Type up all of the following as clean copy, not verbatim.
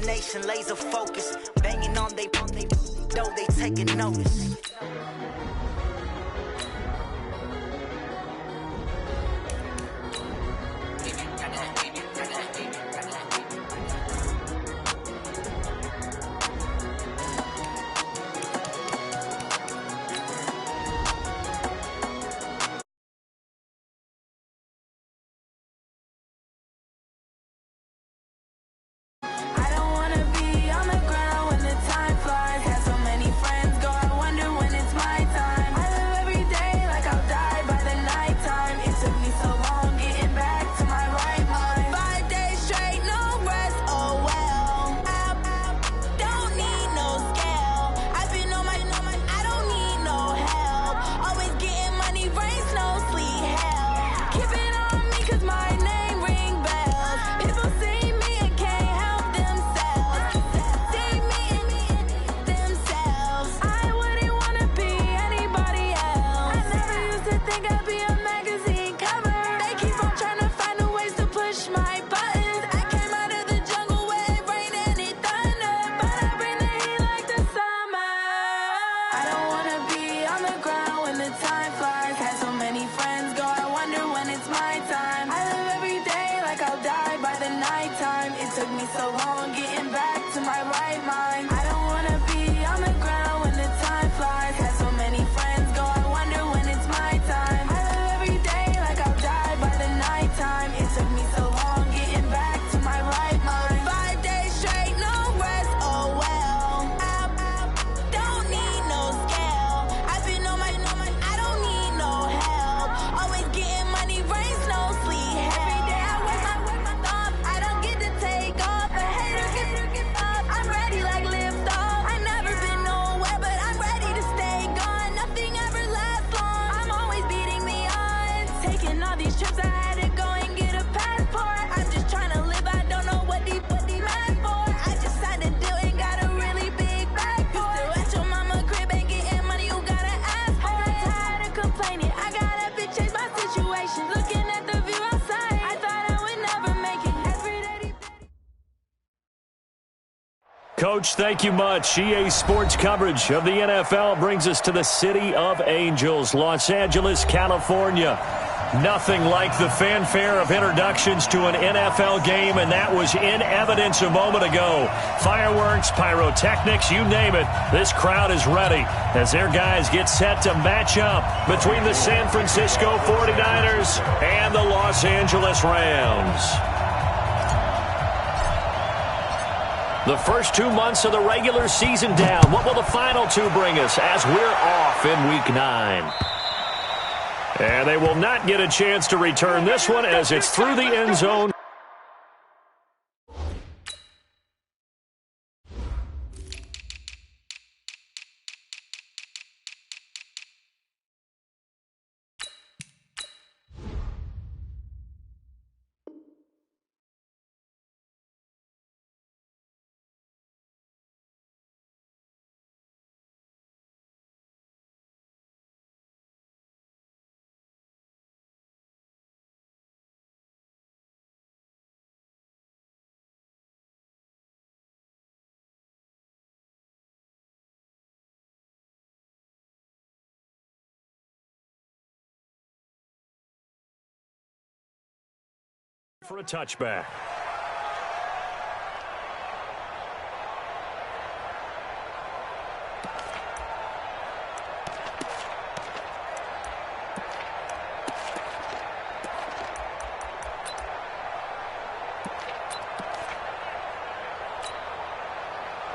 determination, laser focus. Banging on they though they taking notice. Coach, thank you much. EA Sports coverage of the NFL brings us to the City of Angels, Los Angeles, California. Nothing like the fanfare of introductions to an NFL game, and that was in evidence a moment ago. Fireworks, pyrotechnics, you name it. This crowd is ready as their guys get set to match up between the San Francisco 49ers and the Los Angeles Rams. The first 2 months of the regular season down. What will the final two bring us as we're off in Week 9? And they will not get a chance to return this one as it's through the end zone. For a touchback.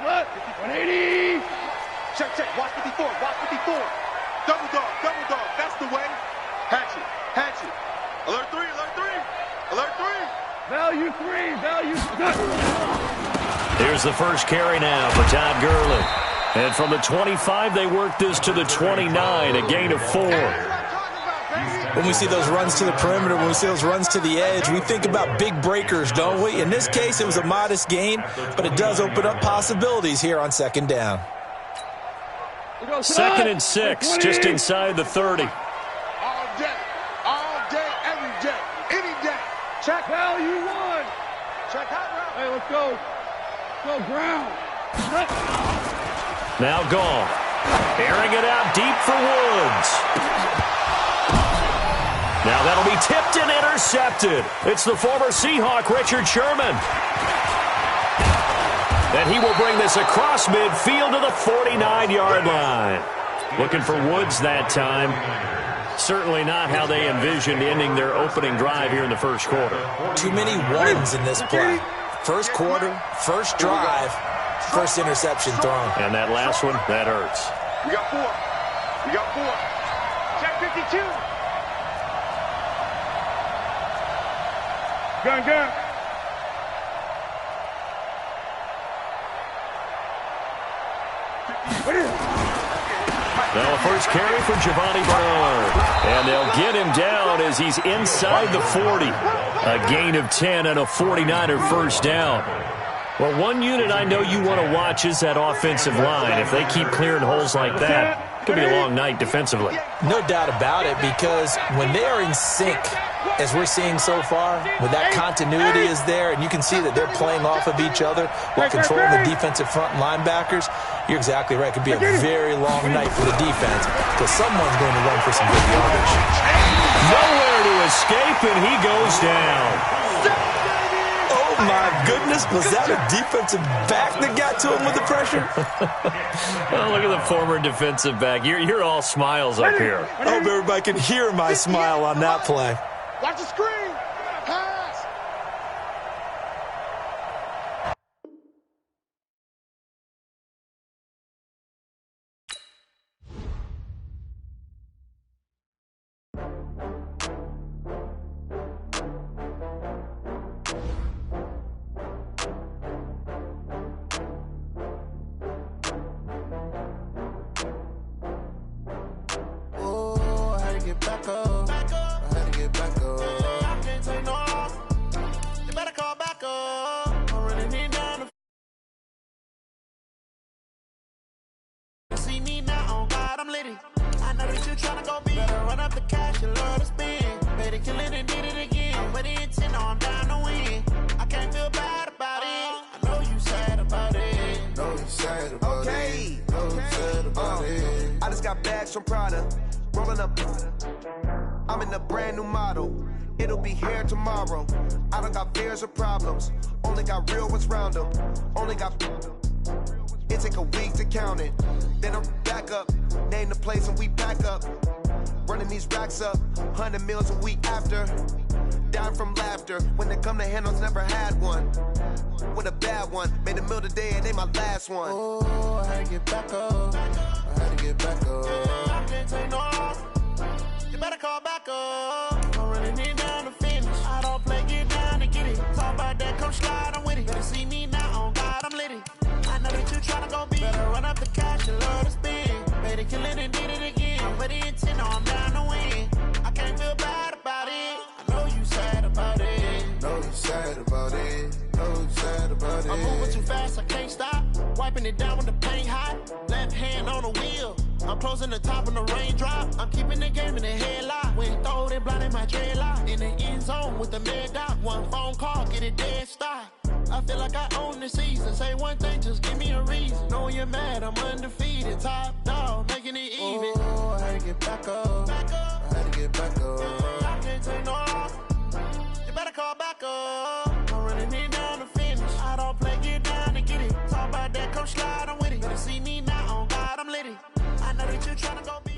What? 180. Check. Watch 54. Double dog. That's the way. Hatchet. Alert 3. Value 3. Here's the first carry now for Todd Gurley. And from the 25, they work this to the 29, a gain of 4. When we see those runs to the perimeter, when we see those runs to the edge, we think about big breakers, don't we? In this case, it was a modest gain, but it does open up possibilities here on second down. 2nd and 6, just inside the 30. All day, every day, any day. Check value 1. Check out route. Hey, let's go. Go ground. Now gone. Airing it out deep for Woods. Now that'll be tipped and intercepted. It's the former Seahawk, Richard Sherman. And he will bring this across midfield to the 49-yard line. Looking for Woods that time. Certainly not how they envisioned ending their opening drive here in the first quarter. Too many ones in this play. First quarter, first drive, first interception thrown. And that last one, that hurts. We got 4. We got 4. Check 52. Gun. Now a first carry for Giovanni Bernard. And they'll get him down as he's inside the 40. A gain of 10 and a 49er first down. Well, one unit I know you want to watch is that offensive line. If they keep clearing holes like that, it could be a long night defensively. No doubt about it, because when they are in sync, as we're seeing so far, when that continuity is there and you can see that they're playing off of each other while controlling the defensive front linebackers, you're exactly right. It could be a very long night for the defense because someone's going to run for some good yardage. Nowhere to escape, and he goes down. Oh, my goodness. Was that a defensive back that got to him with the pressure? Oh, look at the former defensive back. You're all smiles up here. I hope everybody can hear my smile on that play. Watch the screen. Pass. Oh, I had to get back up. I had to get back up. I can't take no off. You better call back up. I'm running it down the see me now, on God, I'm litty. I know that you tryna go big. Better run up the cash, you love to spend. Better kill it and did it again. I'm with the intent, no, I'm down to win. I can't feel bad about it. I know you sad about it. Know you sad about it. Know you sad about it. I just got bags from Prada. Rolling up. I'm in a brand new model. It'll be here tomorrow. I don't got fears or problems. Only got real ones round them. Only got. It take a week to count it. Then I'm back up. Name the place and we pack up. Running these racks up. 100 meals a week after. Down from laughter. When they come to handles, never had one. With a bad one. Made a meal today and they my last one. Oh, I had to get back up. I had to get back up. I can't take no off. You better call back up. I'm running it down to finish. I don't play, get down to get it. Talk about that, come slide, I'm with it. Better see me now, on God, I'm litty. I know that you tryna go big. Better run up the cash, you love to spend. Better kill it and did it again. I'm with the intent, no, I'm down to win. I can't feel bad about it. I know you sad about it. Know you sad about it. Know you sad about it. I'm moving too fast, I can't stop. Wiping it down when the paint hot. Left hand on the wheel. I'm closing the top when the raindrop. I'm keeping the game in the headlock. When throw it blind in my dreadlock. In the end zone with the mid dot. One phone call, get it dead stop. I feel like I own the season. Say one thing, just give me a reason. Knowing you're mad, I'm undefeated. Top dog, making it even. Oh, I had to get back up. I had to get back up. I can't take no off. You better call back up. I'm running it down to finish. I don't play, get down to get it. Talk about that, come slide, I'm with it. Better see me now, on God, I'm litty. I know that you're trying to go be.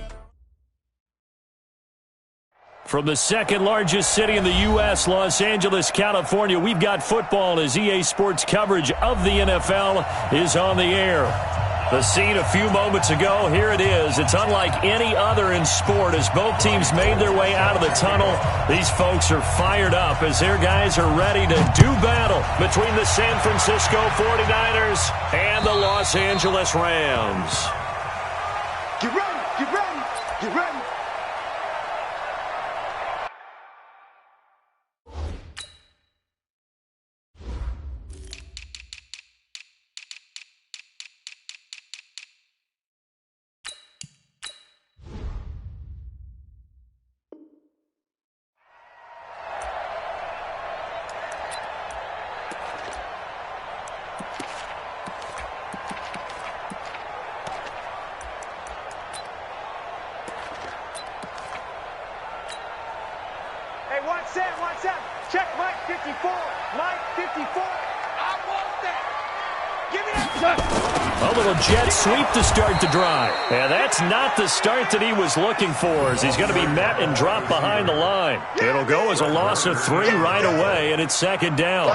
From the second largest city in the U.S., Los Angeles, California, we've got football as EA Sports coverage of the NFL is on the air. The scene a few moments ago, here it is. It's unlike any other in sport as both teams made their way out of the tunnel. These folks are fired up as their guys are ready to do battle between the San Francisco 49ers and the Los Angeles Rams. Get ready. Get ready. Get ready. A little jet sweep to start the drive. And that's not the start that he was looking for, as he's going to be met and dropped behind the line. It'll go as a loss of 3 right away, and it's second down.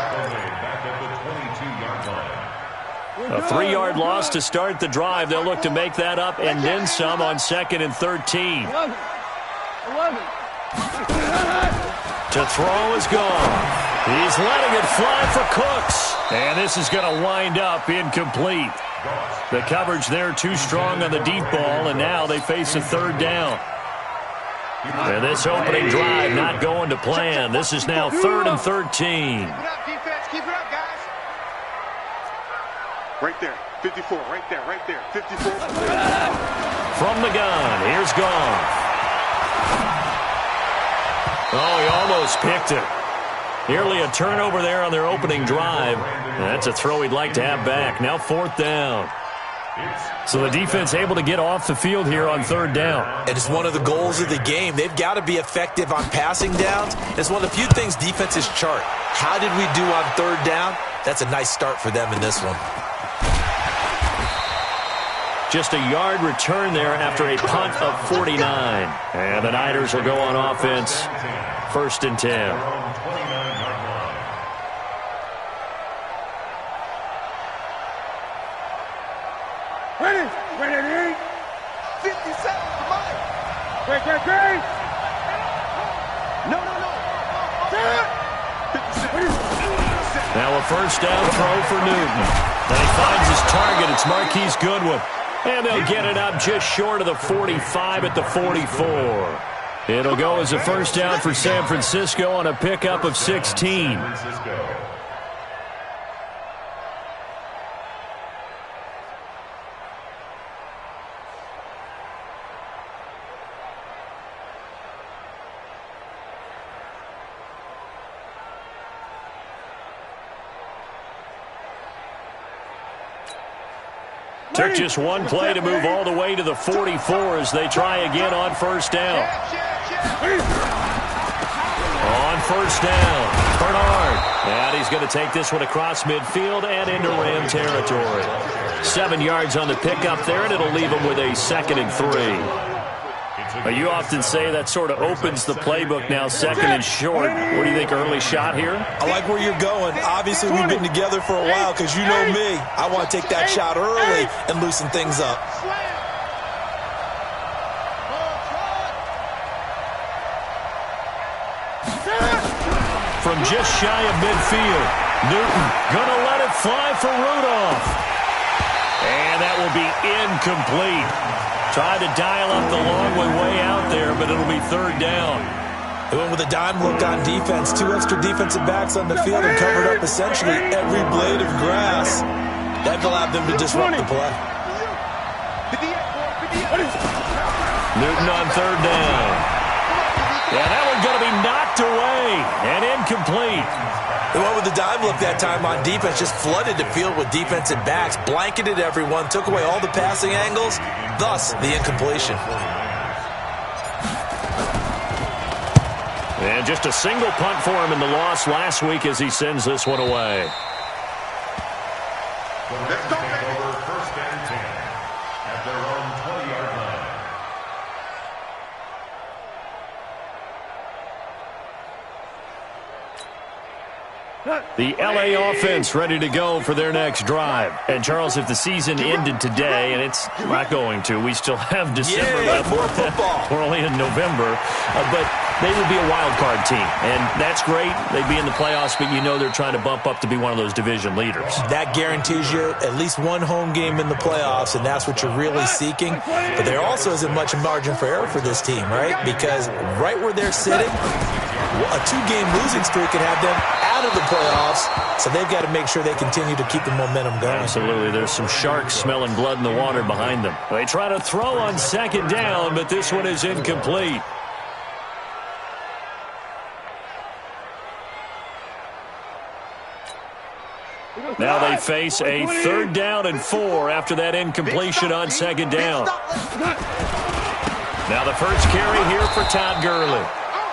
A 3-yard loss to start the drive. They'll look to make that up and then some on 2nd and 13. 11. To throw is gone. He's letting it fly for Cooks. And this is going to wind up incomplete. The coverage there too strong on the deep ball, and now they face a 3rd down. And this opening drive not going to plan. This is now 3rd and 13. Keep it up, defense. Keep it up, guys. Right there. 54. Right there. Right there. 54. From the gun, here's Goff. Oh, he almost picked it. Nearly a turnover there on their opening drive. That's a throw he'd like to have back. Now 4th down. So the defense able to get off the field here on 3rd down. And it's one of the goals of the game. They've got to be effective on passing downs. It's one of the few things defenses chart. How did we do on 3rd down? That's a nice start for them in this one. Just a yard return there after a punt of 49. And the Niners will go on offense. 1st and 10. Ready? 50 seconds, come on. Great. No. Now a 1st down throw for Newton. And he finds his target. It's Marquise Goodwin. And they'll get it up just short of the 45 at the 44. It'll go as a 1st down for San Francisco on a pickup of 16. Took just one play to move all the way to the 44 as they try again on 1st down. On 1st down, Bernard. And he's going to take this one across midfield and into Ram territory. 7 yards on the pickup there, and it'll leave him with a 2nd and 3. You often say that sort of opens the playbook now, 2nd and short. What do you think, early shot here? I like where you're going. Obviously, we've been together for a while because you know me. I want to take that shot early and loosen things up. From just shy of midfield, Newton gonna let it fly for Rudolph. And that will be incomplete. Tried to dial up the long way out there, but it'll be 3rd down. They went with a dime look on defense. 2 extra defensive backs on the field and covered up essentially every blade of grass. That allowed them to disrupt the play. Newton on 3rd down. Yeah, that one's going to be knocked away and incomplete. They went with the dime look that time on defense, just flooded the field with defensive backs, blanketed everyone, took away all the passing angles, thus the incompletion. And just a single punt for him in the loss last week as he sends this one away. Let's go, baby. 1st and 10 at their own 20-yard line. The LA offense ready to go for their next drive. And, Charles, if the season ended today, and it's not going to, we still have December left. More football. We're only in November. But they would be a wild card team. And that's great. They'd be in the playoffs, but you know they're trying to bump up to be one of those division leaders. That guarantees you at least one home game in the playoffs, and that's what you're really seeking. But there also isn't much margin for error for this team, right? Because right where they're sitting, a 2-game losing streak could have them out of the playoffs, so they've got to make sure they continue to keep the momentum going. Absolutely. There's some sharks smelling blood in the water behind them. They try to throw on 2nd down, but this one is incomplete. Now they face a 3rd down and 4 after that incompletion on 2nd down. Now the first carry here for Todd Gurley.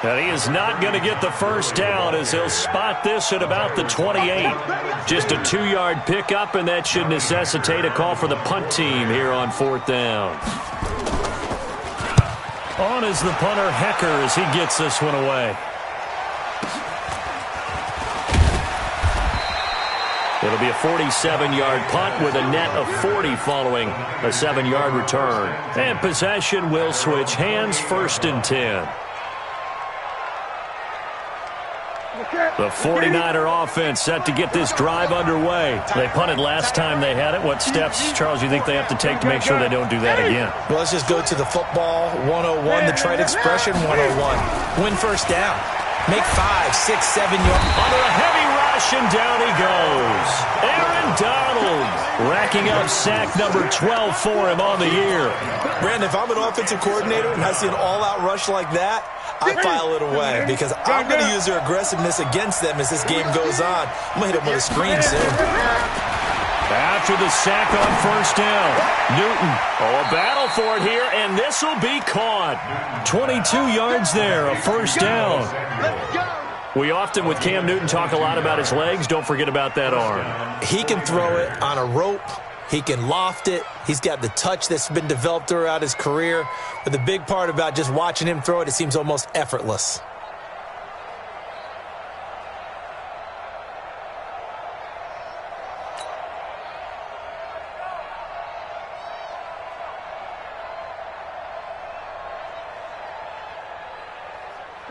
And he is not going to get the first down as he'll spot this at about the 28. Just a 2-yard pickup, and that should necessitate a call for the punt team here on 4th down. On is the punter, Hecker, as he gets this one away. It'll be a 47-yard punt with a net of 40 following a 7-yard return. And possession will switch hands, 1st and 10. The 49er offense set to get this drive underway. They punted last time they had it. What steps, Charles, you think they have to take to make sure they don't do that again? Well, let's just go to the football 101, the trade expression 101. Win first down. Make 5, 6, 7 yards. Under a heavy rush, and down he goes. Aaron Donald racking up sack number 12 for him on the year. Brandon, if I'm an offensive coordinator and I see an all-out rush like that, I file it away because I'm going to use their aggressiveness against them as this game goes on. I'm going to hit them with a screen soon. After the sack on 1st down, Newton, a battle for it here, and this will be caught. 22 yards there, a 1st down. We often, with Cam Newton, talk a lot about his legs. Don't forget about that arm. He can throw it on a rope. He can loft it. He's got the touch that's been developed throughout his career. But the big part about just watching him throw it, it seems almost effortless.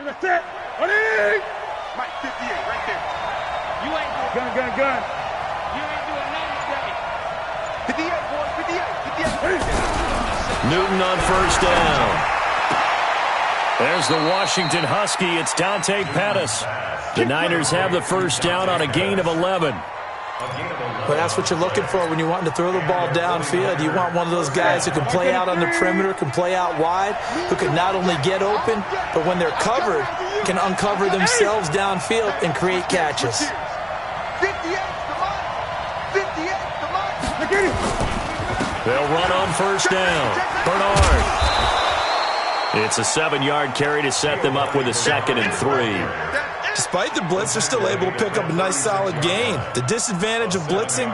That's it. Ready? Mike, 58, right there. You ain't doing gun. You ain't doing nothing today. 58, boy, 58. Newton on 1st down. There's the Washington Husky. It's Dante Pettis. The Niners have the 1st down on a gain of 11. Well, that's what you're looking for when you're wanting to throw the ball downfield. You want one of those guys who can play out on the perimeter, can play out wide, who can not only get open, but when they're covered, can uncover themselves downfield and create catches. 58, They'll run on 1st down. Bernard. It's a 7-yard carry to set them up with a 2nd and 3. Despite the blitz, they're still able to pick up a nice solid gain. The disadvantage of blitzing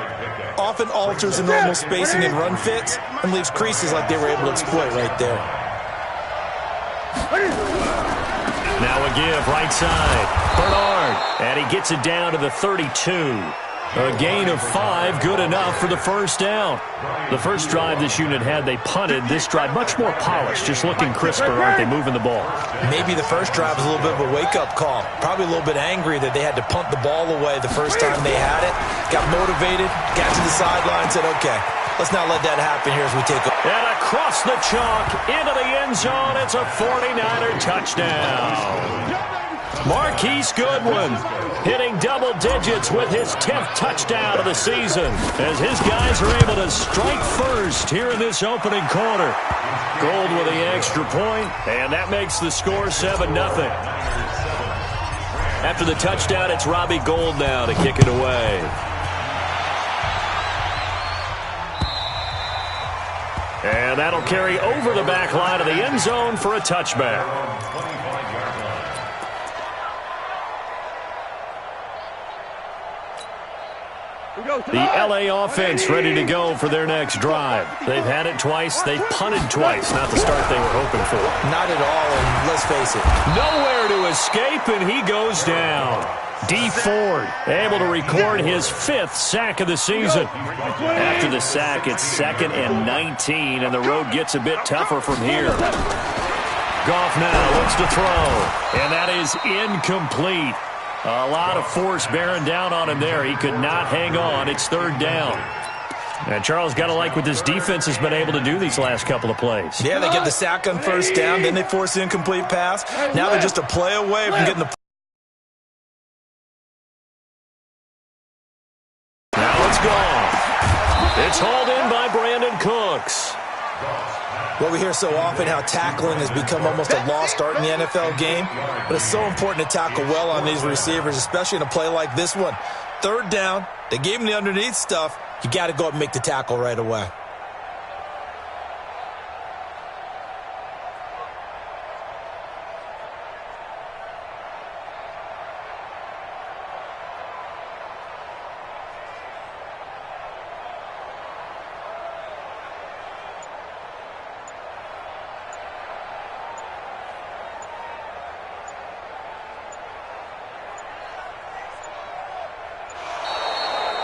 often alters the normal spacing and run fits and leaves creases like they were able to exploit right there. Now a give, right side. Bernard. And he gets it down to the 32. A gain of 5, good enough for the 1st down. The first drive this unit had, they punted. This drive, much more polished, just looking crisper, aren't they, moving the ball? Maybe the first drive was a little bit of a wake-up call. Probably a little bit angry that they had to punt the ball away the first time they had it. Got motivated, got to the sideline, said, okay, let's not let that happen here as we take over. And across the chalk, into the end zone, it's a 49er touchdown. Marquise Goodwin hitting double digits with his 10th touchdown of the season as his guys are able to strike first here in this opening quarter. Gold with the extra point, and that makes the score 7-0. After the touchdown, it's Robbie Gould now to kick it away. And that'll carry over the back line of the end zone for a touchback. The L.A. offense ready to go for their next drive. They've had it twice. They've punted twice. Not the start they were hoping for. Not at all, and let's face it. Nowhere to escape, and he goes down. D. Ford able to record his 5th sack of the season. After the sack, it's 2nd and 19, and the road gets a bit tougher from here. Goff now looks to throw, and that is incomplete. A lot of force bearing down on him there. He could not hang on. It's 3rd down. And Charles, got to like what this defense has been able to do these last couple of plays. Yeah, they get the sack on 1st down. Then they force the incomplete pass. Now they're just a play away from getting the... Now it's gone. It's hauled in by Brandon Cooks. Well, we hear so often how tackling has become almost a lost art in the NFL game, but it's so important to tackle well on these receivers, especially in a play like this one. 3rd down, they gave him the underneath stuff. You got to go up and make the tackle right away.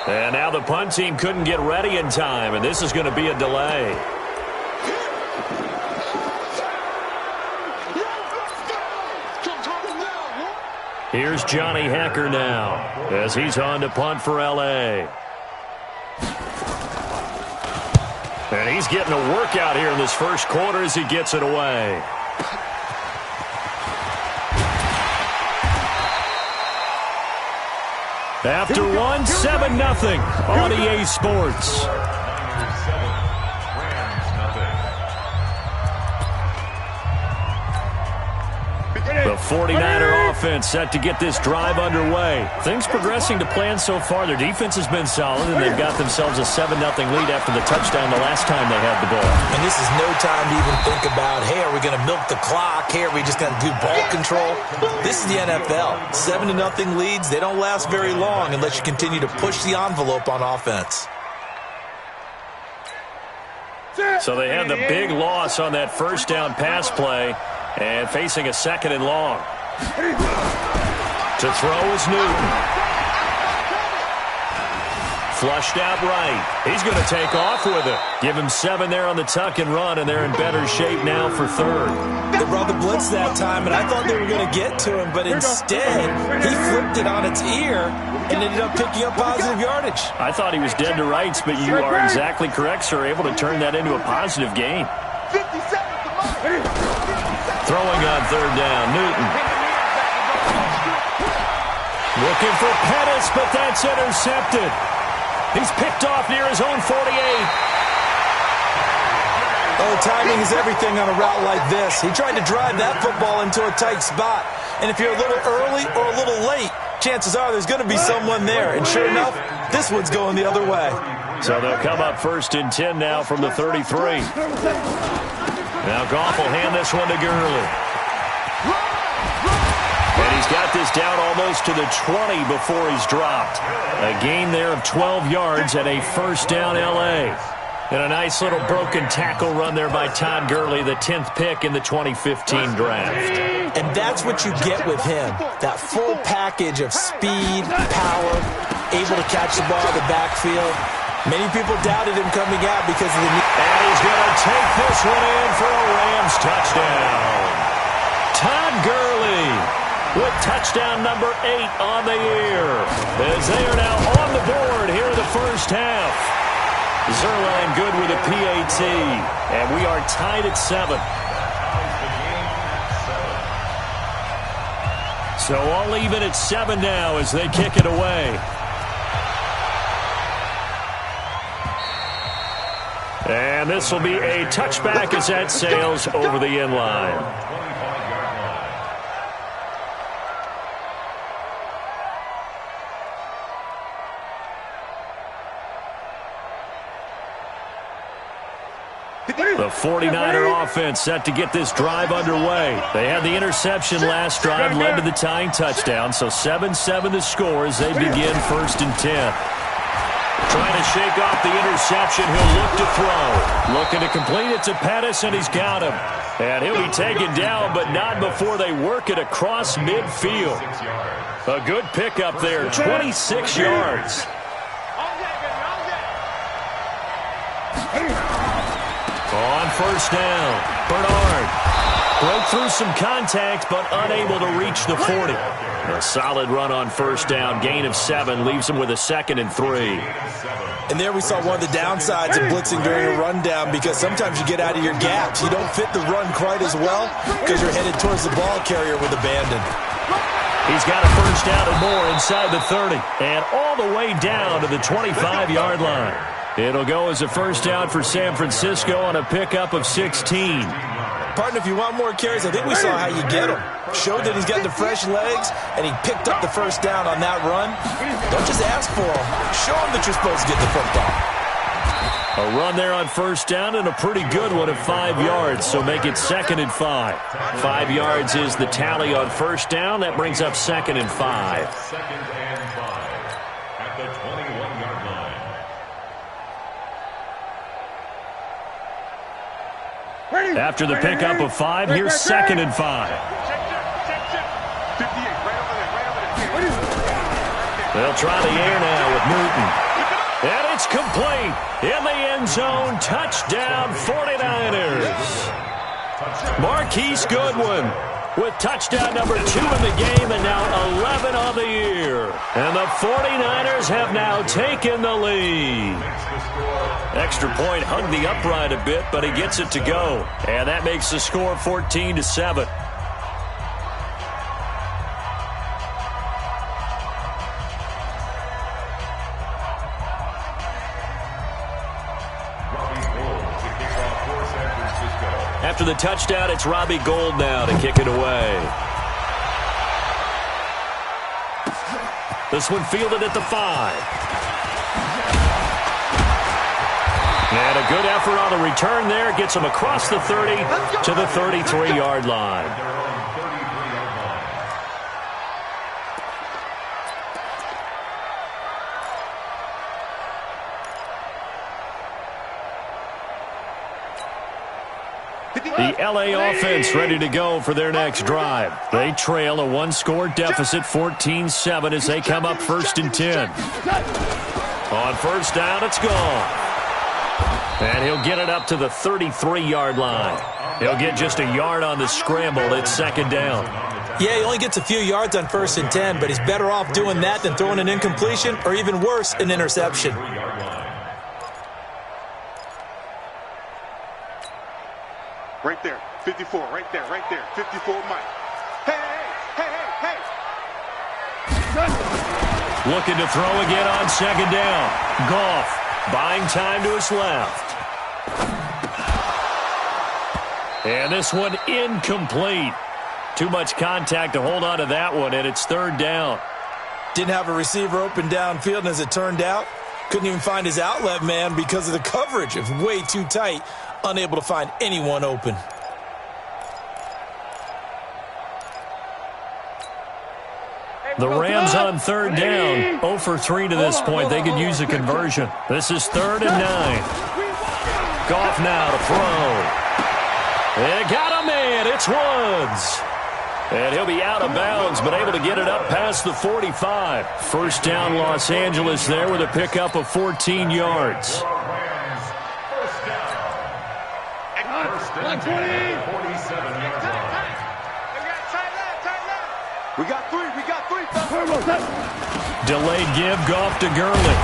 And now the punt team couldn't get ready in time, and this is going to be a delay. Here's Johnny Hecker now as he's on to punt for L.A. And he's getting a workout here in this first quarter as he gets it away. After one, 7-0 on EA Sports. The 49er offense set to get this drive underway. Things progressing to plan so far. Their defense has been solid, and they've got themselves a 7-0 lead after the touchdown the last time they had the ball. And this is no time to even think about, hey, are we going to milk the clock? Hey, are we just going to do ball control? This is the NFL. 7-0 leads, they don't last very long unless you continue to push the envelope on offense. So they had the big loss on that first down pass play. And facing a 2nd and long. To throw is Newton. Flushed out right. He's going to take off with it. Give him 7 there on the tuck and run, and they're in better shape now for 3rd. They brought the blitz that time, and I thought they were going to get to him, but instead, he flipped it on its ear and ended up picking up positive yardage. I thought he was dead to rights, but you are exactly correct, sir. Able to turn that into a positive gain. 57. Throwing on 3rd down, Newton. Looking for Pettis, but that's intercepted. He's picked off near his own 48. Oh, timing is everything on a route like this. He tried to drive that football into a tight spot. And if you're a little early or a little late, chances are there's going to be someone there. And sure enough, this one's going the other way. So they'll come up 1st and 10 now from the 33. Now Goff will hand this one to Gurley. And he's got this down almost to the 20 before he's dropped. A gain there of 12 yards and a 1st down L.A. And a nice little broken tackle run there by Todd Gurley, the 10th pick in the 2015 draft. And that's what you get with him. That full package of speed, power, able to catch the ball in the backfield. Many people doubted him coming out because of the... And he's going to take this one in for a Rams touchdown. Todd Gurley with touchdown number 8 on the year. As they are now on the board here in the first half. Zerline good with a PAT. And we are tied at 7. So all even at 7 now as they kick it away. And this will be a touchback as that sails over the end line. The 49er offense set to get this drive underway. They had the interception last drive, led to the tying touchdown. So 7-7 the score as they begin 1st and 10. Trying to shake off the interception. He'll look to throw. Looking to complete it to Pettis, and he's got him. And he'll be taken down, but not before they work it across midfield. A good pickup there, 26 yards. On 1st down, Bernard broke through some contact, but unable to reach the 40. A solid run on 1st down, gain of 7, leaves him with a 2nd and 3. And there we saw one of the downsides of blitzing during a rundown, because sometimes you get out of your gaps. You don't fit the run quite as well because you're headed towards the ball carrier with abandon. He's got a 1st down and more inside the 30, and all the way down to the 25-yard line. It'll go as a 1st down for San Francisco on a pickup of 16. Partner, if you want more carries, I think we saw how you get him. Showed that he's got the fresh legs, and he picked up the 1st down on that run. Don't just ask for him. Show him that you're supposed to get the football. A run there on 1st down, and a pretty good one of 5 yards, so make it 2nd and 5. 5 yards is the tally on 1st down. That brings up 2nd and 5. 2nd and 5 at the 21-yard line. After the pickup of 5, here's 2nd and 5. They'll try the air now with Newton. And it's complete. In the end zone, touchdown 49ers. Marquise Goodwin with touchdown number 2 in the game and now 11 on the year. And the 49ers have now taken the lead. Extra point hung the upright a bit, but he gets it to go. And that makes the score 14-7. After the touchdown, it's Robbie Gould now to kick it away. This one fielded at the 5. And a good effort on the return there. Gets him across the 30 to the 33-yard line. The LA offense ready to go for their next drive. They trail a one-score deficit, 14-7, as they come up 1st and 10. On first down, it's gone. And he'll get it up to the 33-yard line. He'll get just a yard on the scramble. It's 2nd down. Yeah, he only gets a few yards on 1st and 10, but he's better off doing that than throwing an incompletion or even worse, an interception. Right there, 54, right there, 54, Mike. Hey. Looking to throw again on 2nd down. Goff buying time to his left. And this one incomplete. Too much contact to hold on to that one, and it's 3rd down. Didn't have a receiver open downfield, and as it turned out, couldn't even find his outlet man because of the coverage. It was way too tight. Unable to find anyone open. The Rams on 3rd down. 0 for 3 to this point. They could use a conversion. This is 3rd and 9. Goff now to throw. They got a man. It's Woods. And he'll be out of bounds, but able to get it up past the 45. First down, Los Angeles there with a pickup of 14 yards. First down, 47-yard line. We got three. Delayed give, Goff to Gurley.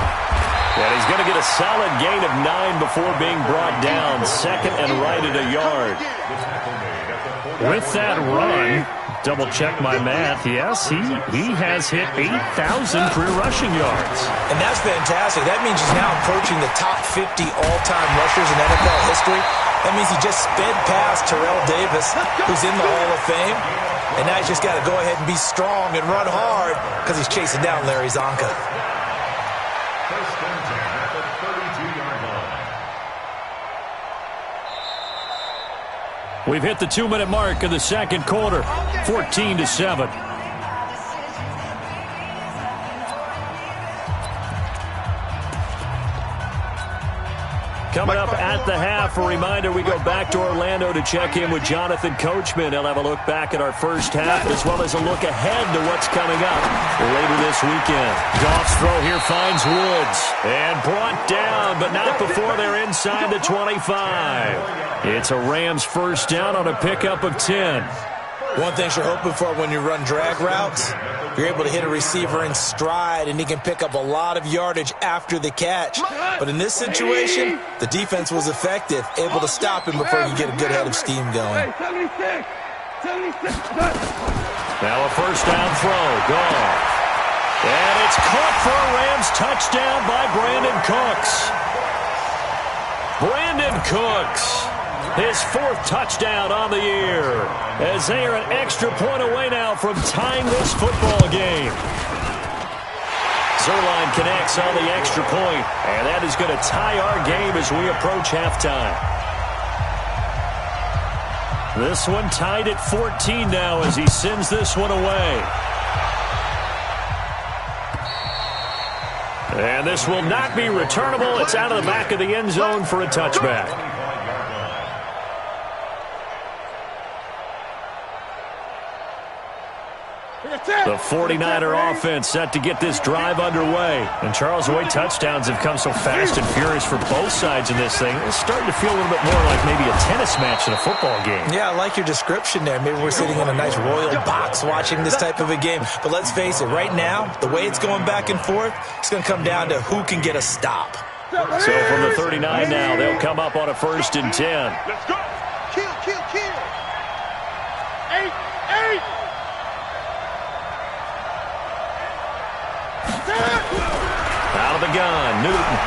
And he's going to get a solid gain of 9 before being brought down. 2nd and right at a yard. With that run, double check my math. Yes, he has hit 8,000 career rushing yards. And that's fantastic. That means he's now approaching the top 50 all-time rushers in NFL history. That means he just sped past Terrell Davis, who's in the Hall of Fame. And now he's just got to go ahead and be strong and run hard because he's chasing down Larry Zonka. First and 10 at the 32-yard line. We've hit the 2-minute mark of the 2nd quarter, 14-7. Coming up at the half, a reminder, we go back to Orlando to check in with Jonathan Coachman. He'll have a look back at our first half as well as a look ahead to what's coming up later this weekend. Goff's throw here finds Woods and brought down, but not before they're inside the 25. It's a Rams first down on a pickup of 10. One thing you're hoping for when you run drag routes, you're able to hit a receiver in stride, and he can pick up a lot of yardage after the catch. But in this situation, the defense was effective, able to stop him before you get a good head of steam going. Now a first down throw, Goff. And it's caught for a Rams touchdown by Brandon Cooks. Brandon Cooks, his 4th touchdown on the year, as they are an extra point away now from tying this football game. Zerline connects on the extra point, and that is going to tie our game as we approach halftime. This one tied at 14 now as he sends this one away. And this will not be returnable. It's out of the back of the end zone for a touchback. The 49er offense set to get this drive underway. And Charles, the way touchdowns have come so fast and furious for both sides in this thing, it's starting to feel a little bit more like maybe a tennis match in a football game. Yeah, I like your description there. Maybe we're sitting in a nice royal box watching this type of a game. But let's face it, right now, the way it's going back and forth, it's going to come down to who can get a stop. So from the 39 now, they'll come up on a 1st and 10. Let's go. Kill, kill, kill. 8. Out of the gun, Newton.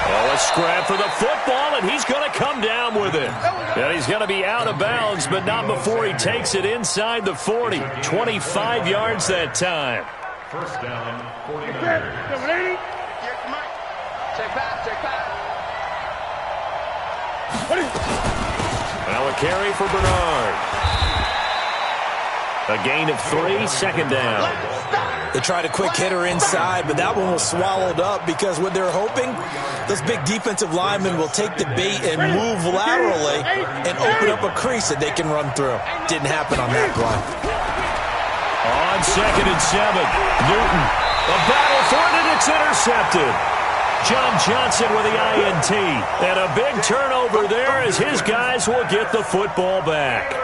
Oh, a scrap for the football, and he's going to come down with it. And he's going to be out of bounds, but not before he takes it inside the 40. 25 yards that time. First down, 49ers. Check back. Now a carry for Bernard. A gain of 3, 2nd down. They tried a quick hitter inside, but that one was swallowed up because what they're hoping, those big defensive linemen will take the bait and move laterally and open up a crease that they can run through. Didn't happen on that play. On 2nd and 7, Newton. A battle for it, and it's intercepted. John Johnson with the INT. And a big turnover there as his guys will get the football back.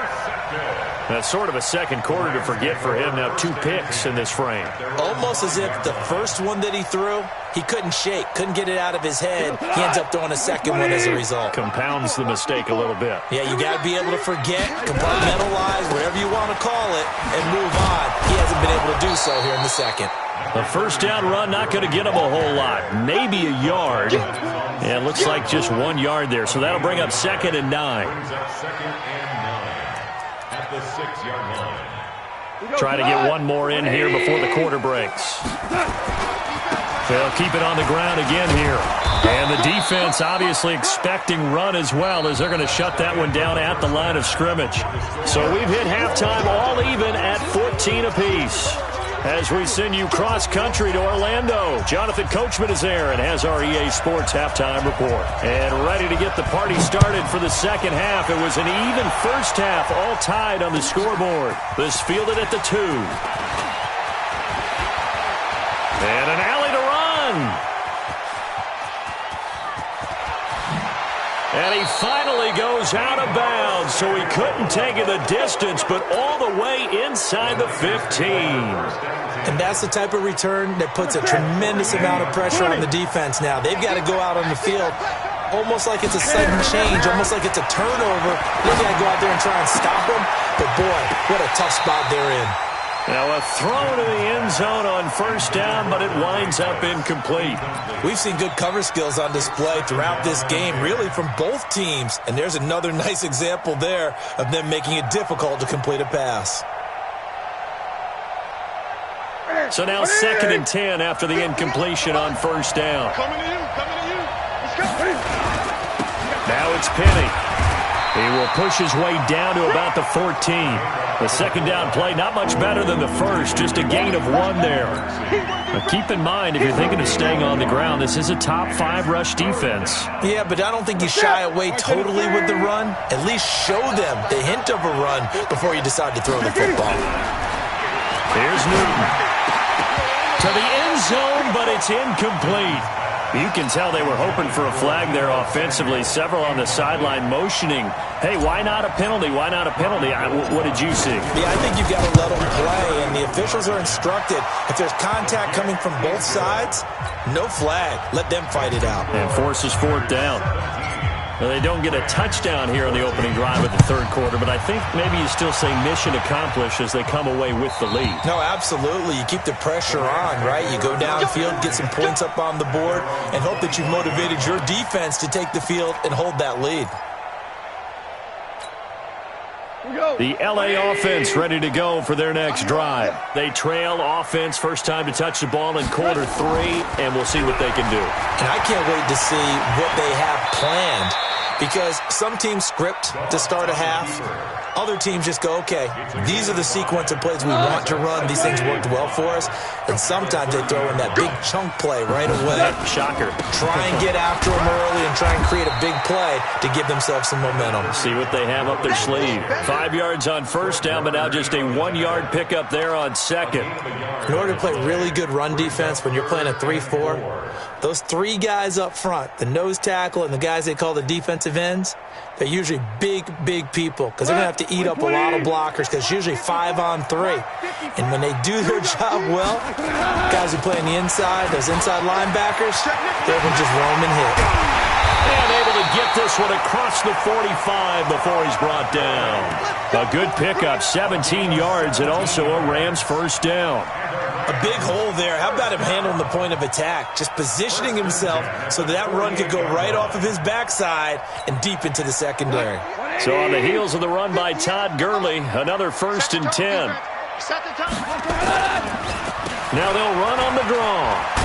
That's sort of a second quarter to forget for him. Now 2 picks in this frame. Almost as if the first one that he threw, he couldn't shake, couldn't get it out of his head. He ends up throwing a second one as a result. Compounds the mistake a little bit. Yeah, you got to be able to forget, compartmentalize, whatever you want to call it, and move on. He hasn't been able to do so here in the second. A first down run, not going to get him a whole lot. Maybe a yard. Yeah, it looks like just 1 yard there. So that'll bring up 2nd and 9. At the 6-yard line. Try to get one more in here before the quarter breaks. They'll keep it on the ground again here. And the defense obviously expecting run as well, as they're going to shut that one down at the line of scrimmage. So we've hit halftime all even at 14 apiece. As we send you cross-country to Orlando, Jonathan Coachman is there and has our EA Sports halftime report. And ready to get the party started for the second half. It was an even first half, all tied on the scoreboard. This fielded at the 2. And an alley to run. And he finally goes out of bounds, so he couldn't take it the distance, but all the way inside the 15. And that's the type of return that puts a tremendous amount of pressure on the defense now. They've got to go out on the field almost like it's a sudden change, almost like it's a turnover. They've got to go out there and try and stop them. But, boy, what a tough spot they're in. Now a throw to the end zone on first down, but it winds up incomplete. We've seen good cover skills on display throughout this game, really from both teams. And there's another nice example there of them making it difficult to complete a pass. So now 2nd and 10 after the incompletion on first down. Coming to you. Let's go. Now it's Penny. He will push his way down to about the 14. The second down play, not much better than the first, just a gain of 1 there. Now keep in mind, if you're thinking of staying on the ground, this is a top 5 rush defense. Yeah, but I don't think you shy away totally with the run. At least show them the hint of a run before you decide to throw the football. Here's Newton. To the end zone, but it's incomplete. You can tell they were hoping for a flag there offensively. Several on the sideline motioning, hey, why not a penalty? Why not a penalty? What did you see? Yeah, I think you've got to let them play, and the officials are instructed. If there's contact coming from both sides, no flag. Let them fight it out. And forces 4th down. Well, they don't get a touchdown here on the opening drive of the third quarter, but I think maybe you still say mission accomplished as they come away with the lead. No, absolutely. You keep the pressure on, right? You go downfield, get some points up on the board, and hope that you've motivated your defense to take the field and hold that lead. The LA offense ready to go for their next drive. They trail offense, first time to touch the ball in quarter 3, and we'll see what they can do. And I can't wait to see what they have planned, because some teams script to start a half. Other teams just go, okay, these are the sequence of plays we want to run. These things worked well for us. And sometimes they throw in that big chunk play right away. Shocker. Try and get after them early and try and create a big play to give themselves some momentum. See what they have up their sleeve. 5 yards. yards on first down, but now just a 1-yard pickup there on second. In order to play really good run defense when you're playing a 3-4, those three guys up front, the nose tackle and the guys they call the defensive ends, they're usually big people because they're going to have to eat up a lot of blockers because it's usually 5-on-3. And when they do their job well, guys who play on the inside, those inside linebackers, they're going to just roam and hit. And able to get this one across the 45 before he's brought down. A good pickup, 17 yards, and also a Rams first down. A big hole there. How about him handling the point of attack? Just positioning himself so that run could go right off of his backside and deep into the secondary. So on the heels of the run by Todd Gurley, another 1st and 10. Now they'll run on the draw.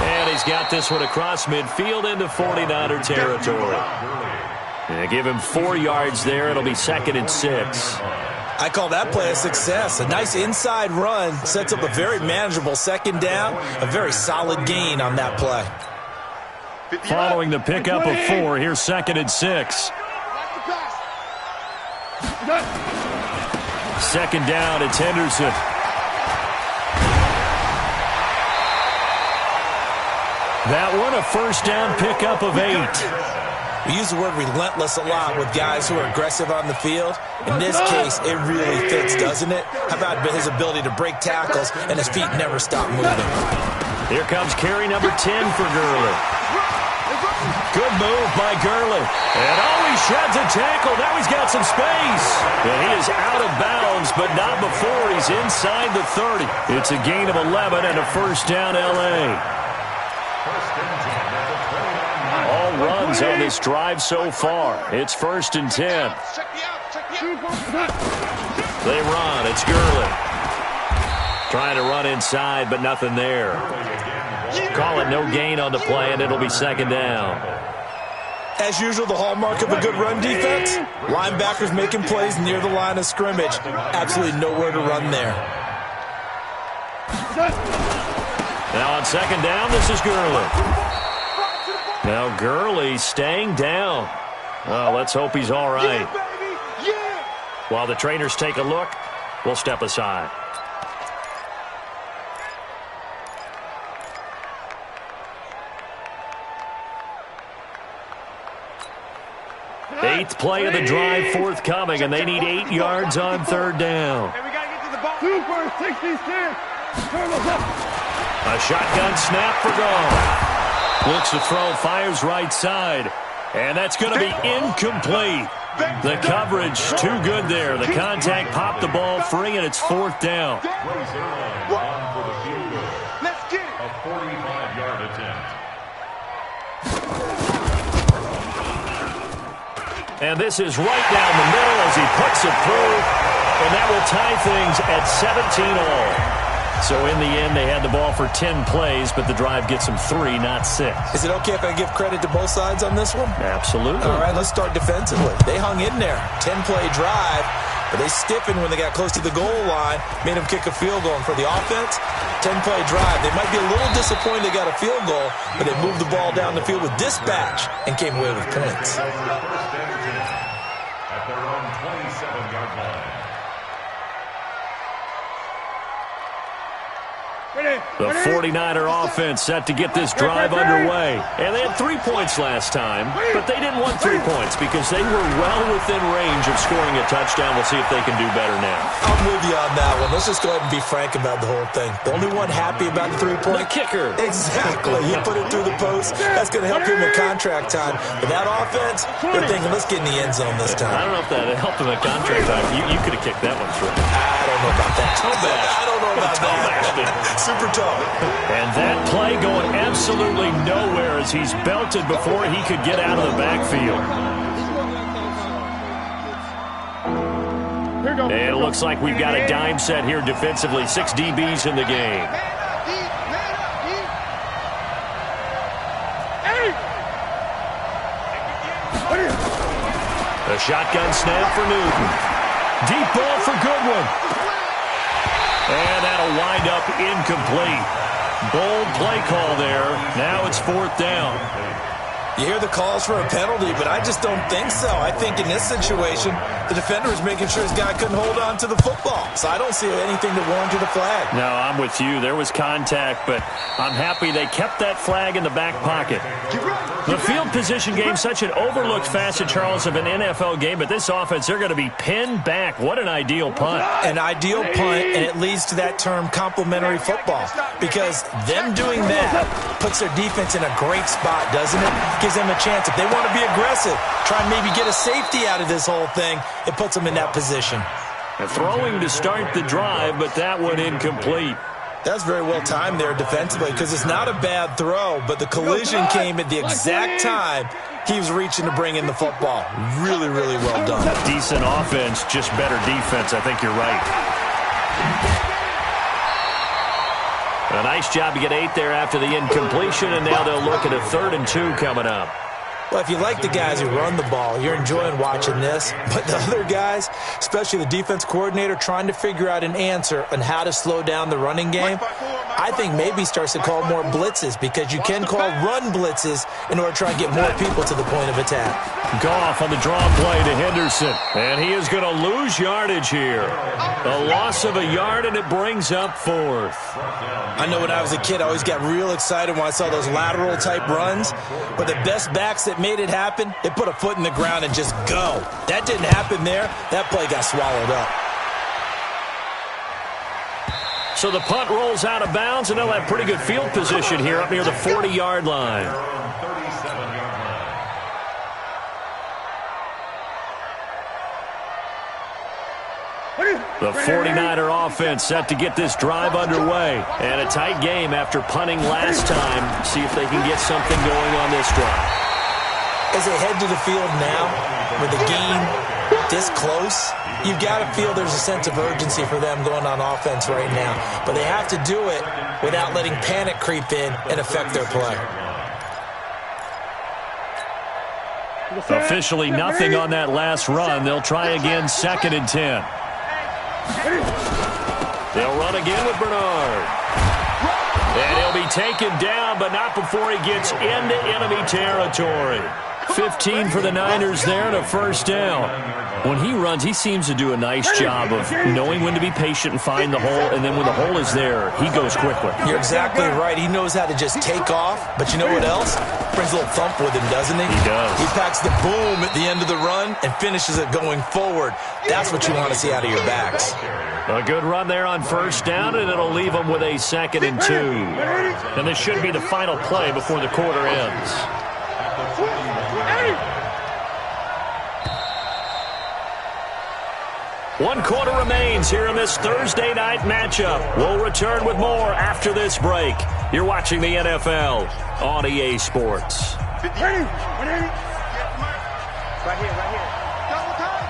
And he's got this one across midfield into 49er territory. And give him 4 yards there. It'll be 2nd and 6. I call that play a success. A nice inside run sets up a very manageable 2nd down. A very solid gain on that play. Following the pickup of 4, here's 2nd and 6. 2nd down, it's Henderson. That one, a 1st down pickup of 8. We use the word relentless a lot with guys who are aggressive on the field. In this case, it really fits, doesn't it? How about his ability to break tackles and his feet never stop moving? Here comes carry number 10 for Gurley. Good move by Gurley. And he shreds a tackle. Now he's got some space. And he is out of bounds, but not before he's inside the 30. It's a gain of 11 and a 1st down L.A. All runs on this drive so far. It's 1st and 10. They run. It's Gurley. Trying to run inside, but nothing there. Call it no gain on the play, and it'll be 2nd down. As usual, the hallmark of a good run defense, linebackers making plays near the line of scrimmage. Absolutely nowhere to run there. Now on 2nd down, this is Gurley. Now Gurley staying down. Well, let's hope he's all right. While the trainers take a look, we'll step aside. Eighth play of the drive forthcoming, and they need 8 yards on 3rd down. Hey, we got to get to the ball. 2 for 66. A shotgun snap for goal. Looks to throw, fires right side. And that's going to be incomplete. The coverage too good there. The contact popped the ball free, and it's 4th down. Let's get it. A 45-yard attempt. And this is right down the middle as he puts it through. And that will tie things at 17 all. So in the end, they had the ball for 10 plays, but the drive gets them 3, not 6. Is it okay if I give credit to both sides on this one? Absolutely. All right, let's start defensively. They hung in there. 10-play drive, but they stiffened when they got close to the goal line, made them kick a field goal. And for the offense, 10-play drive. They might be a little disappointed they got a field goal, but they moved the ball down the field with dispatch and came away with points. At their own 27-yard line. The 49er offense set to get this drive underway. And they had 3 points last time, but they didn't want 3 points because they were well within range of scoring a touchdown. We'll see if they can do better now. I'm with you on that one. Let's just go ahead and be frank about the whole thing. The only one happy about the 3-point? The kicker. Exactly. He put it through the post. That's going to help him in contract time. But that offense, they're thinking, let's get in the end zone this time. I don't know if that helped him in contract time. You could have kicked that one through. I don't know about that. Toe bash. I don't know about that. Super tough. And that play going absolutely nowhere as he's belted before he could get out of the backfield. And it looks like we've got a dime set here defensively. 6 DBs in the game. A shotgun snap for Newton. Deep ball for Goodwin. And that'll wind up incomplete. Bold play call there. Now it's 4th down. You hear the calls for a penalty, but I just don't think so. I think in this situation, the defender is making sure his guy couldn't hold on to the football. So I don't see anything to warrant a flag. No, I'm with you. There was contact, but I'm happy they kept that flag in the back pocket. The field position game, such an overlooked facet, Charles, of an NFL game, but this offense, they're going to be pinned back. What an ideal punt. An ideal punt, and it leads to that term complementary football, because them doing that puts their defense in a great spot, doesn't it? Gives them a chance. If they want to be aggressive, try and maybe get a safety out of this whole thing, it puts them in that position. Throwing to start the drive, but that one incomplete. That's very well timed there defensively, because it's not a bad throw, but the collision came at the exact time he was reaching to bring in the football. Really, really well done. Decent offense, just better defense. I think you're right. A nice job to get 8 there after the incompletion, and now they'll look at a 3rd and 2 coming up. Well, if you like the guys who run the ball, you're enjoying watching this. But the other guys, especially the defense coordinator, trying to figure out an answer on how to slow down the running game, I think maybe starts to call more blitzes, because you can call run blitzes in order to try and get more people to the point of attack. Goff on the draw play to Henderson, and he is going to lose yardage here. A loss of a yard, and it brings up 4th. I know when I was a kid, I always got real excited when I saw those lateral-type runs, but the best backs that made it happen, they put a foot in the ground and just go. That didn't happen there. That play got swallowed up. So the punt rolls out of bounds, and they'll have pretty good field position here up near the 40-yard line. The 49er offense set to get this drive underway. And a tight game after punting last time. See if they can get something going on this drive. As they head to the field now, with the game this close, you've got to feel there's a sense of urgency for them going on offense right now. But they have to do it without letting panic creep in and affect their play. Officially nothing on that last run. They'll try again, 2nd and 10. They'll run again with Bernard. And he'll be taken down, but not before he gets into enemy territory. 15 for the Niners there and a 1st down. When he runs, he seems to do a nice job of knowing when to be patient and find the hole, and then when the hole is there, he goes quickly. You're exactly right. He knows how to just take off, but you know what else? Brings a little thump with him, doesn't he? He does. He packs the boom at the end of the run and finishes it going forward. That's what you want to see out of your backs. A good run there on 1st down, and it'll leave them with a 2nd and 2. And this should be the final play before the quarter ends. One quarter remains here in this Thursday night matchup. We'll return with more after this break. You're watching the NFL on EA Sports. Right here. Double time.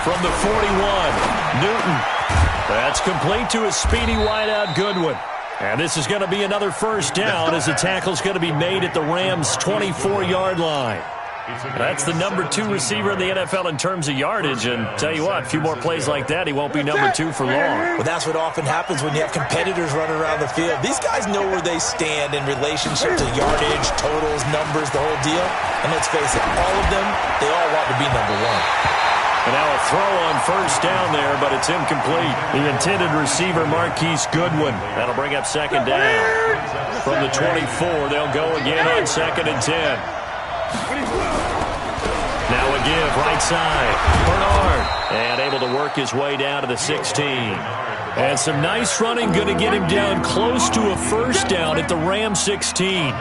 From the 41, Newton. That's complete to a speedy wideout Goodwin. And this is going to be another 1st down as the tackle's going to be made at the Rams' 24-yard line. That's the number 2 receiver in the NFL in terms of yardage, and tell you what, a few more plays like that, he won't be number 2 for long. Well, that's what often happens when you have competitors running around the field. These guys know where they stand in relationship to yardage, totals, numbers, the whole deal. And let's face it, all of them, they all want to be number 1. And now a throw on 1st down there, but it's incomplete. The intended receiver, Marquise Goodwin. That'll bring up 2nd down. From the 24, they'll go again on 2nd and 10. Now a give, right side. Bernard. And able to work his way down to the 16. And some nice running, going to get him down close to a 1st down at the Ram 16.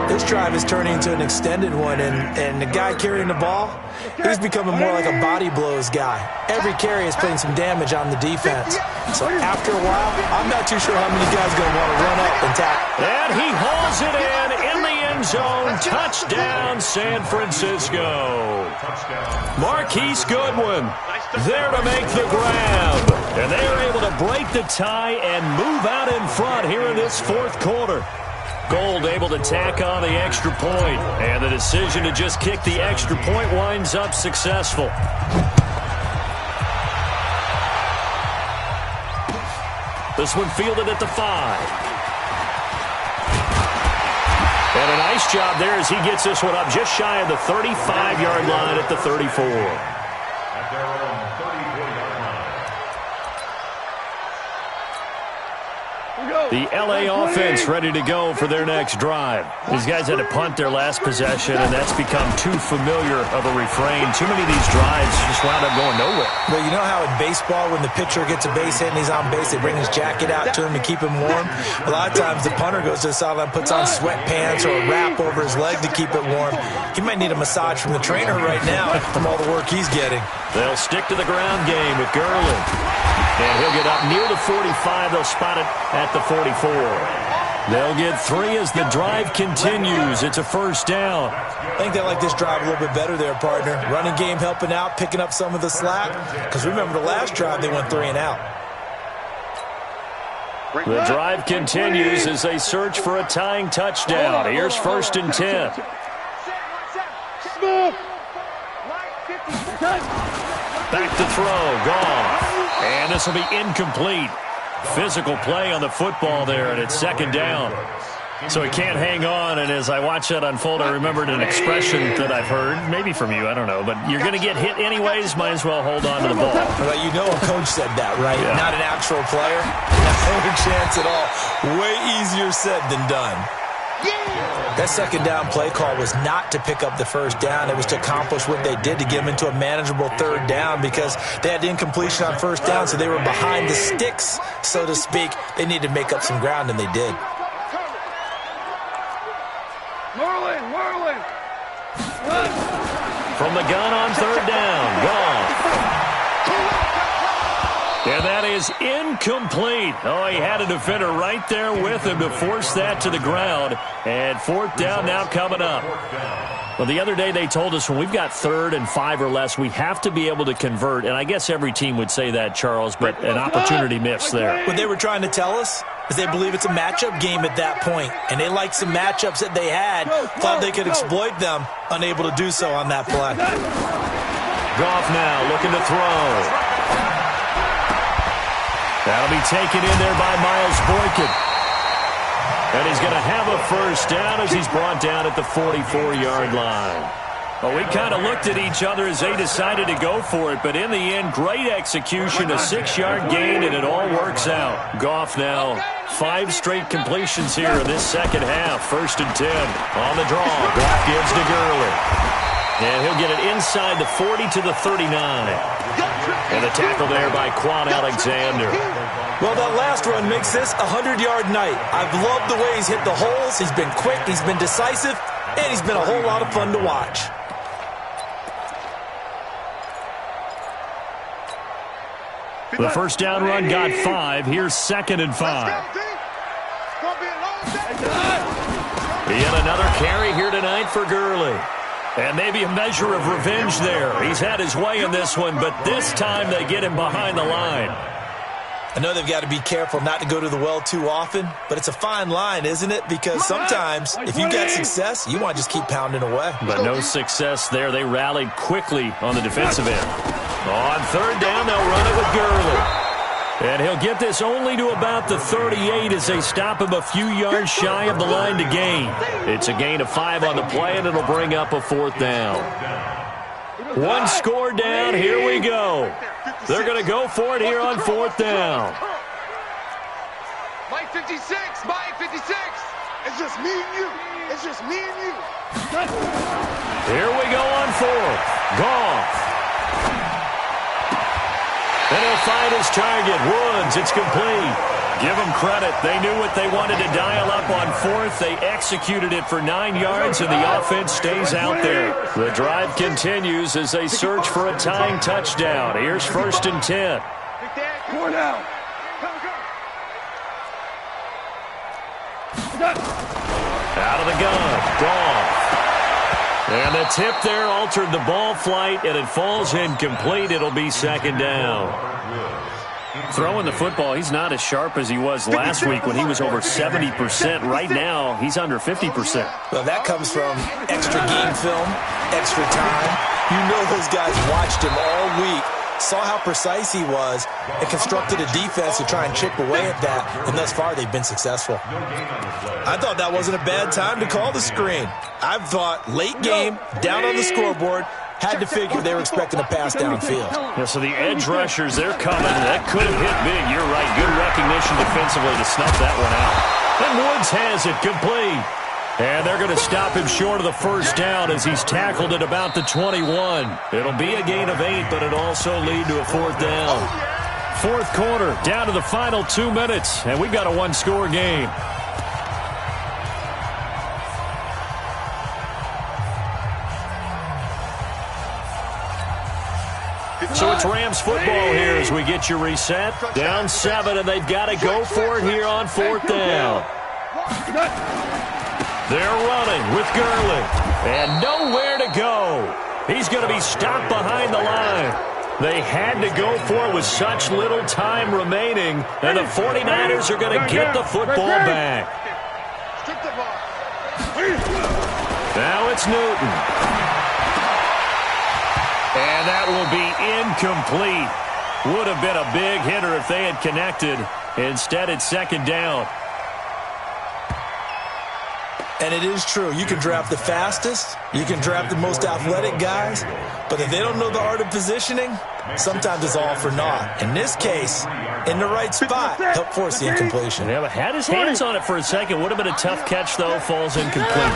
This drive is turning into an extended one, and the guy carrying the ball, he's becoming more like a body blows guy. Every carry is putting some damage on the defense. So after a while, I'm not too sure how many guys are going to want to run up and tackle. And he hauls it in the end zone. Touchdown, San Francisco. Marquise Goodwin there to make the grab. And they are able to break the tie and move out in front here in this 4th quarter. Gold able to tack on the extra point, and the decision to just kick the extra point winds up successful. This one fielded at the 5. And a nice job there as he gets this one up just shy of the 35-yard line at the 34. At their own 34-yard line. The L.A. offense ready to go for their next drive. These guys had to punt their last possession, and that's become too familiar of a refrain. Too many of these drives just wound up going nowhere. Well, you know how in baseball, when the pitcher gets a base hit and he's on base, they bring his jacket out to him to keep him warm? A lot of times the punter goes to the sideline, puts on sweatpants or a wrap over his leg to keep it warm. He might need a massage from the trainer right now from all the work he's getting. They'll stick to the ground game with Gurley. And he'll get up near the 45. They'll spot it at the 44. They'll get 3 as the drive continues. It's a first down. I think they like this drive a little bit better there, partner. Running game helping out, picking up some of the slack. Because remember the last drive, they went 3 and out. The drive continues as they search for a tying touchdown. Here's 1st and 10. Back to throw. Goff. And this will be incomplete. Physical play on the football there, and it's 2nd down. So he can't hang on, and as I watch that unfold, I remembered an expression that I've heard, maybe from you, I don't know, but you're going to get hit anyways, might as well hold on to the ball. Well, you know a coach said that, right? Yeah. Not an actual player. No chance at all. Way easier said than done. That 2nd down play call was not to pick up the 1st down. It was to accomplish what they did to get them into a manageable 3rd down because they had incompletion on 1st down, so they were behind the sticks, so to speak. They needed to make up some ground, and they did. Merlin. From the gun on 3rd down. Goff. And that is incomplete. Oh, he had a defender right there with him to force that to the ground. And 4th down now coming up. Well, the other day they told us when we've got 3rd and 5 or less, we have to be able to convert. And I guess every team would say that, Charles, but an opportunity missed there. What they were trying to tell us is they believe it's a matchup game at that point. And they liked some matchups that they had, thought they could exploit them, unable to do so on that play. Goff now looking to throw. That'll be taken in there by Miles Boykin. And he's going to have a 1st down as he's brought down at the 44-yard line. Well, we kind of looked at each other as they decided to go for it, but in the end, great execution, a 6-yard gain, and it all works out. Goff now, 5 straight completions here in this 2nd half. 1st and 10 on the draw. Goff gives to Gurley. And he'll get it inside the 40 to the 39. And a tackle there by Quan Alexander. Well, that last run makes this a 100-yard night. I've loved the way he's hit the holes. He's been quick, he's been decisive, and he's been a whole lot of fun to watch. The 1st down run got 5. Here's 2nd and 5. Yet another carry here tonight for Gurley. And maybe a measure of revenge there. He's had his way in this one, but this time they get him behind the line. I know they've got to be careful not to go to the well too often, but it's a fine line, isn't it? Because sometimes, if you got success, you want to just keep pounding away. But no success there. They rallied quickly on the defensive end. On 3rd down, they'll run it with Gurley. And he'll get this only to about the 38 as they stop him a few yards shy of the line to gain. It's a gain of 5 on the play, and it'll bring up a 4th down. 1 score down. Here we go. They're going to go for it here on 4th down. Mike 56. It's just me and you. Here we go on 4th. Goff. And he'll find his target. Woods, it's complete. Give them credit. They knew what they wanted to dial up on 4th. They executed it for 9 yards, and the offense stays out there. The drive continues as they search for a tying touchdown. Here's 1st and 10. Out of the gun. Goff. And the tip there altered the ball flight, and it falls incomplete. It'll be 2nd down. Throwing the football, he's not as sharp as he was last week when he was over 70%. Right now, he's under 50%. Well, that comes from extra game film, extra time. You know those guys watched him all week saw how precise he was, and constructed a defense to try and chip away at that, and thus far they've been successful. I thought that wasn't a bad time to call the screen. I thought late game, down on the scoreboard, had to figure they were expecting a pass downfield. Yeah, so the edge rushers, they're coming. That could have hit big. You're right. Good recognition defensively to snuff that one out. And Woods has it complete. And they're going to stop him short of the first down as he's tackled at about the 21. It'll be a gain of 8, but it'll also lead to a fourth down. Fourth quarter, down to the final 2 minutes, and we've got a one-score game. So it's Rams football here as we get you reset. Down 7, and they've got to go for it here on fourth down. They're running with Gurley. And nowhere to go. He's going to be stopped behind the line. They had to go for it with such little time remaining. And the 49ers are going to get the football back. Now it's Newton. And that will be incomplete. Would have been a big hitter if they had connected. Instead, it's second down. And it is true. You can draft the fastest. You can draft the most athletic guys. But if they don't know the art of positioning, sometimes it's all for naught. In this case, in the right spot, help force the incompletion. Yeah, but had his hands on it for a second. Would have been a tough catch, though. Falls incomplete.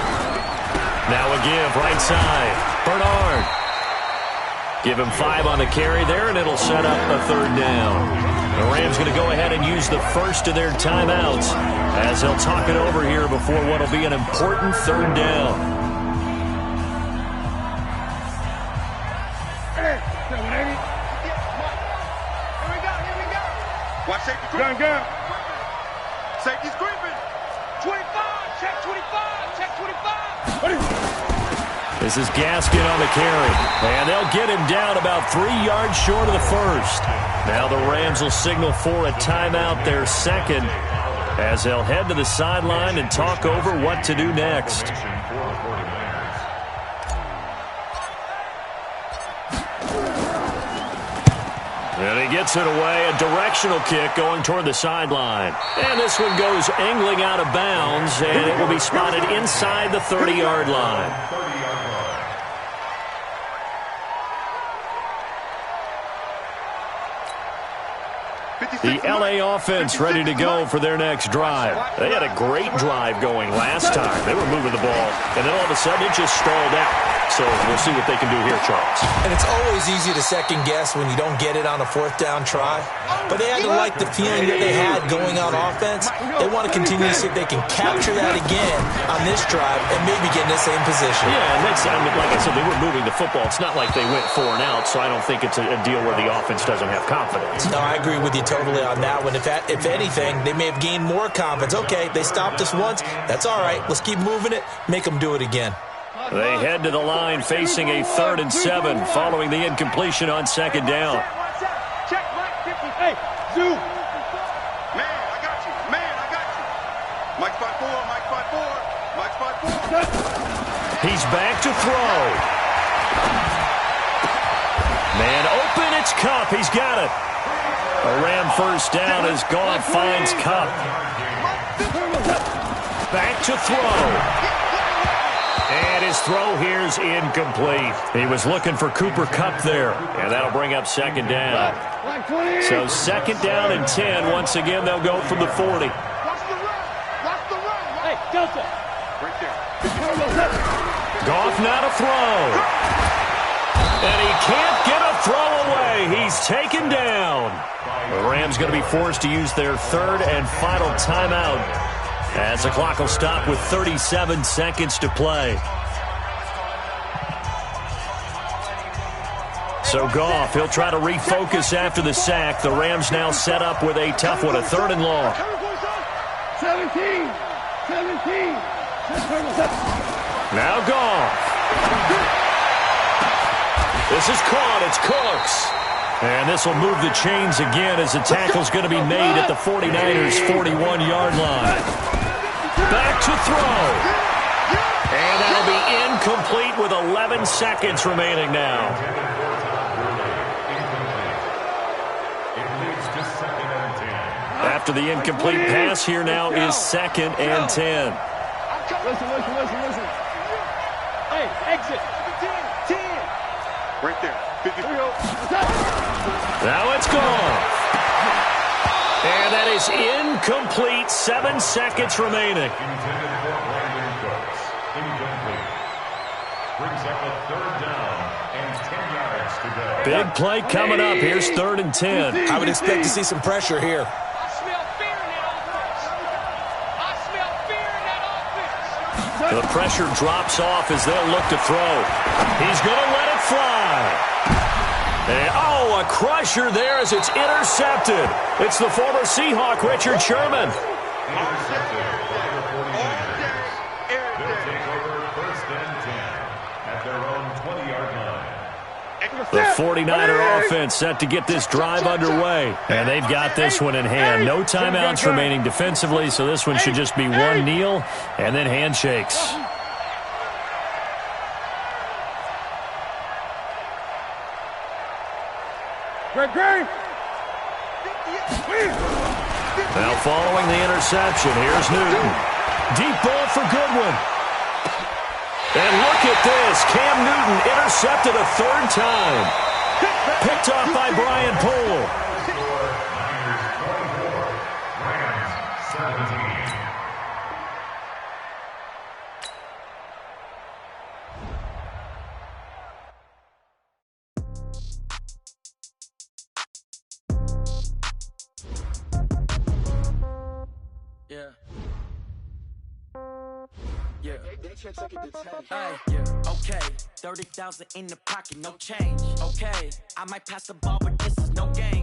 Now a give, right side. Bernard. Give him 5 on the carry there, and it'll set up a third down. The Rams going to go ahead and use the first of their timeouts as they'll talk it over here before what will be an important third down. Watch safety creeping. Gun. Safety's creeping. 25, check 25, check 25. This is Gaskin on the carry. And they'll get him down about 3 yards short of the first. Now the Rams will signal for a timeout, their second, as they'll head to the sideline and talk over what to do next. And he gets it away, a directional kick going toward the sideline. And this one goes angling out of bounds, and it will be spotted inside the 30-yard line. The L.A. offense ready to go for their next drive. They had a great drive going last time. They were moving the ball, and then all of a sudden it just stalled out. So we'll see what they can do here, Charles. And it's always easy to second-guess when you don't get it on a fourth-down try. But they had to like the feeling that they had going on offense. They want to continue to see if they can capture that again on this drive and maybe get in the same position. Yeah, and that's, I mean, like I said, they were moving the football. It's not like they went 4 and out, so I don't think it's a deal where the offense doesn't have confidence. No, I agree with you totally on that one. If anything, they may have gained more confidence. Okay, they stopped us once. That's all right. Let's keep moving it. Make them do it again. They head to the line facing a 3rd and 7 following the incompletion on second down. Check right 50. Hey, Zoo. Man, I got you. Mike 5-4, Mike 5-4, Mike 5-4. He's back to throw. Man open, it's Kupp. He's got it. A Ram first down as Goff finds Kupp. Back to throw. And his throw here is incomplete. He was looking for Cooper Kupp there, and that'll bring up second down. So second down and 10. Once again, they'll go from the 40. Watch the run. Hey, Delta. Right there. Goff not a throw. And he can't get a throw away. He's taken down. The Rams going to be forced to use their 3rd and final timeout as the clock will stop with 37 seconds to play. So Goff, he'll try to refocus after the sack. The Rams now set up with a tough one, a 3rd and long. 17. Now Goff. This is caught. It's Cooks. And this will move the chains again as the tackle's going to be made at the 49ers' 41-yard line. Back to throw. And that'll be incomplete with 11 seconds remaining now. after the incomplete pass. Here now is 2nd and 10. Listen. Hey, exit. 10. Right there. 53. Now it's gone. And that is incomplete. 7 seconds remaining. Intended for Brandon Cooks. Incomplete. Brings up a 3rd down and 10 yards to go. Big play coming up. Here's 3rd and 10. I would expect to see some pressure here. The pressure drops off as they'll look to throw. He's going to let it fly. And, a crusher there as it's intercepted. It's the former Seahawk, Richard Sherman. Intercepted by the 49ers. They'll take over 1st and 10 at their own 20-yard line. The 49er offense set to get this drive underway. And they've got this one in hand. No timeouts remaining defensively, so this one should just be one kneel and then handshakes. Now following the interception, here's Newton. Deep ball for Goodwin. And look at this. Cam Newton intercepted a 3rd time. Picked off by Brian Poole. Niners 24, Rams 17. Okay, 30,000 in the pocket, no change. Okay, I might pass the ball, but this is no game.